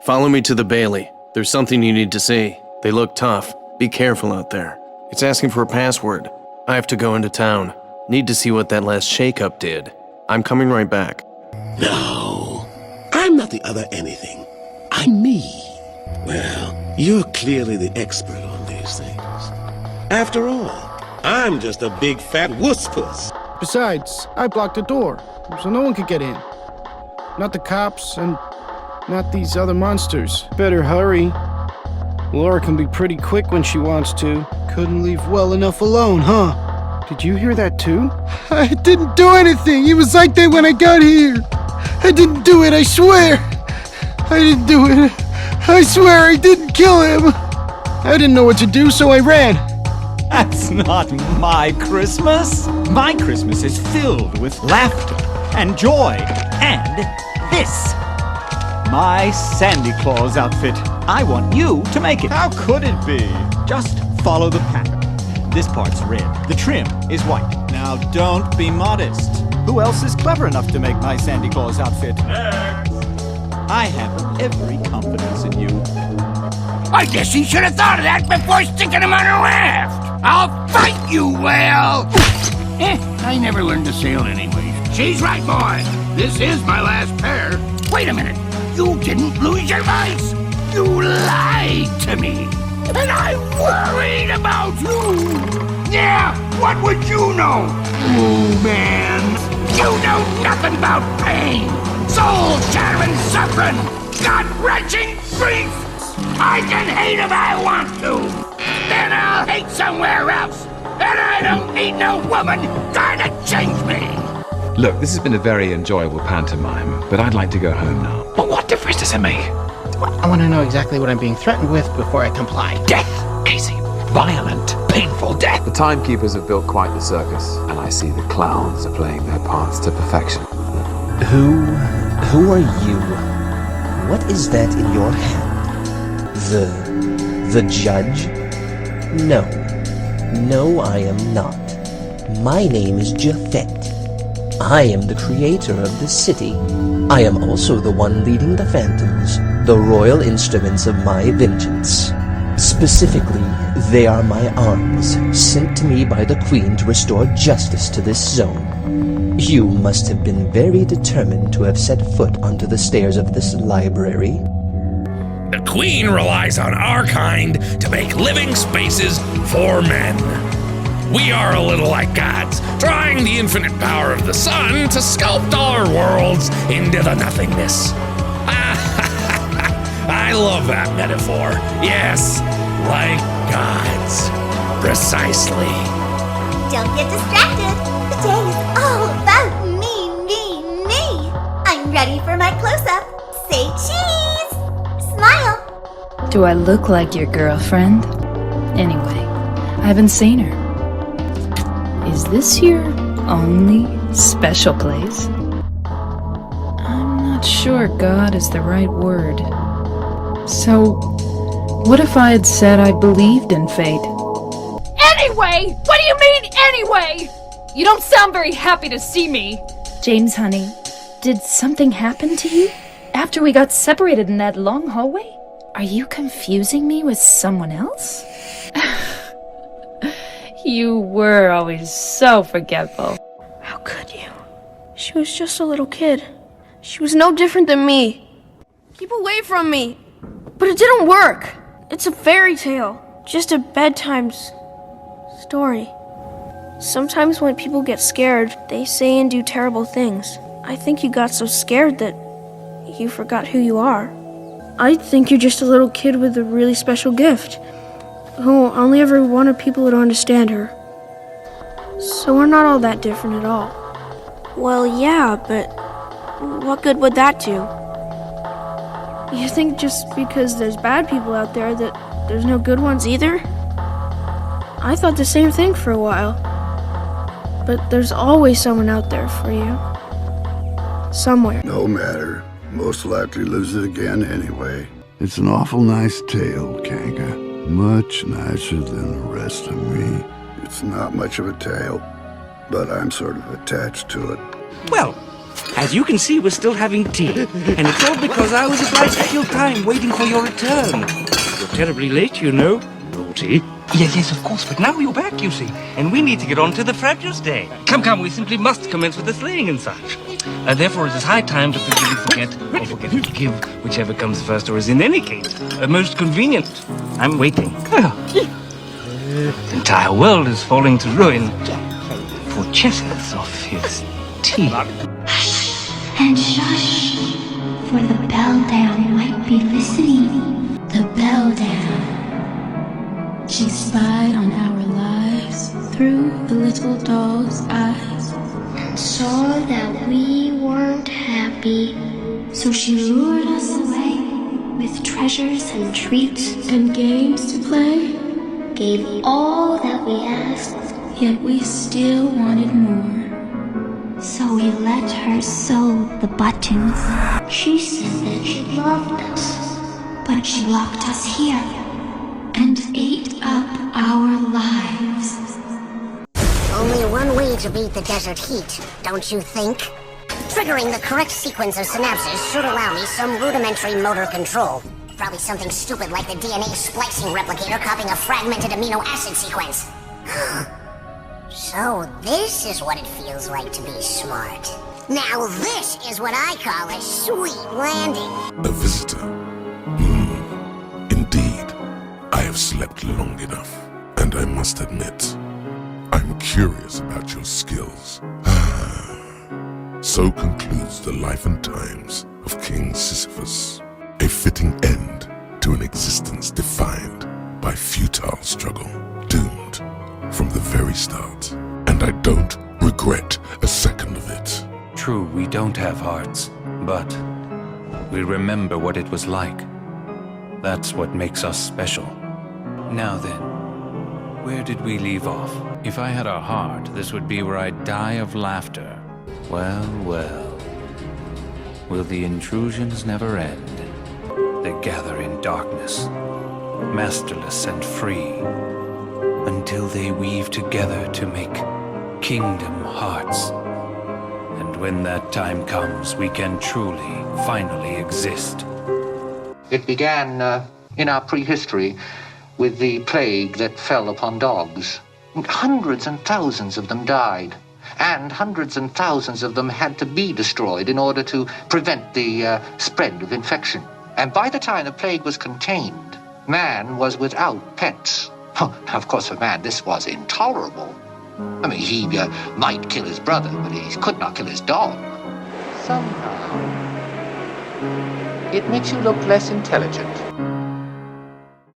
Follow me to the Bailey. There's something you need to see. They look tough. Be careful out there. It's asking for a password. I have to go into town. Need to see what that last shake-up did. I'm coming right back. No, I'm not the other anything. I'm me. Well, you're clearly the expert on these things. After all, I'm just a big fat wuss-puss. Besides, I blocked the door, so no one could get in. Not the cops, and not these other monsters. Better hurry. Laura can be pretty quick when she wants to. Couldn't leave well enough alone, huh? Did you hear that too? I didn't do anything. It was like that when I got here. I didn't do it, I swear. I didn't do it. I swear I didn't kill him. I didn't know what to do, so I ran. That's not my Christmas. My Christmas is filled with laughter and joy and this. My Sandy Claus outfit. I want you to make it. How could it be? Just follow the pattern. This part's red. The trim is white. Now don't be modest. Who else is clever enough to make my Sandy Claus outfit? Next. I have every confidence in you. I guess he should have thought of that before sticking him on a raft. I'll fight you, whale! I never learned to sail anyways. She's right, boy. This is my last pair. Wait a minute. You didn't lose your voice. You lied to me. And I worried about you. Yeah, what would you know? Oh, man. You know nothing about pain. Soul-shattering suffering. Gut-wrenching grief. I can hate if I want to. Then I'll hate somewhere else. And I don't need no woman trying to change me. Look, this has been a very enjoyable pantomime, but I'd like to go home now. But what difference does it make? I want to know exactly what I'm being threatened with before I comply. Death, Casey. Violent, painful death. The timekeepers have built quite the circus, and I see the clowns are playing their parts to perfection. Who are you? What is that in your hand? The judge? No, I am not. My name is Japhet. I am the creator of this city. I am also the one leading the phantoms, the royal instruments of my vengeance. Specifically, they are my arms, sent to me by the Queen to restore justice to this zone. You must have been very determined to have set foot onto the stairs of this library. The Queen relies on our kind to make living spaces for men. We are a little like gods, trying the infinite power of the sun to sculpt all our worlds into the nothingness. I love that metaphor. Yes, like gods. Precisely. Don't get distracted. The day is all about me. I'm ready for my close-up. Say cheese. Smile. Do I look like your girlfriend? Anyway, I haven't seen her. Is this your only special place? I'm not sure God is the right word. So, what if I had said I believed in fate? Anyway! What do you mean, anyway? You don't sound very happy to see me. James, honey, did something happen to you after we got separated in that long hallway? Are you confusing me with someone else? You were always so forgetful. How could you? She was just a little kid. She was no different than me. Keep away from me. But it didn't work. It's a fairy tale. Just a bedtime story. Sometimes when people get scared, they say and do terrible things. I think you got so scared that you forgot who you are. I think you're just a little kid with a really special gift, who only ever wanted people to understand her. So we're not all that different at all. Well, yeah, but what good would that do? You think just because there's bad people out there that there's no good ones either? I thought the same thing for a while. But there's always someone out there for you. Somewhere. No matter. Most likely lose it again anyway. It's an awful nice tale, Kanga. Much nicer than the rest of me. It's not much of a tale, but I'm sort of attached to it. Well, As you can see, we're still having tea. And it's all because I was obliged to kill time waiting for your return. You're terribly late, you know. Naughty. Yes, of course, but now you're back, you see. And we need to get on to the Fragile Day. Come, we simply must commence with the sleighing and such. Therefore, it is high time to forgive and forget, or forget and forgive, whichever comes first, or is in any case, most convenient. I'm waiting. The entire world is falling to ruin for chases of his tea. And shush, for the beldam might be listening. The beldam. She spied on our lives through the little doll's eyes and saw that we weren't happy. So she lured us away with treasures and treats and games to play. Gave all that we asked, yet we still wanted more. So we let her sew the buttons. She said that she loved us, but she locked us here and ate up our lives. Only one way to beat the desert heat, don't you think? Triggering the correct sequence of synapses should allow me some rudimentary motor control. Probably something stupid like the DNA splicing replicator copying a fragmented amino acid sequence. So this is what it feels like to be smart. Now this is what I call a sweet landing. A visitor? Indeed. I have slept long enough, and I must admit, I'm curious about your skills. So concludes the life and times of King Sisyphus. A fitting end to an existence defined by futile struggle, doomed from the very start. And I don't regret a second of it. True, we don't have hearts, but we remember what it was like. That's what makes us special. Now then, where did we leave off? If I had a heart, this would be where I'd die of laughter. Well. Will the intrusions never end? They gather in darkness, masterless and free, until they weave together to make kingdom hearts. And when that time comes, we can truly, finally exist. It began in our prehistory with the plague that fell upon dogs. Hundreds and thousands of them died, and hundreds and thousands of them had to be destroyed in order to prevent the spread of infection. And by the time the plague was contained, man was without pets. Now, of course, for man, this was intolerable. I mean, he might kill his brother, but he could not kill his dog. Somehow, it makes you look less intelligent.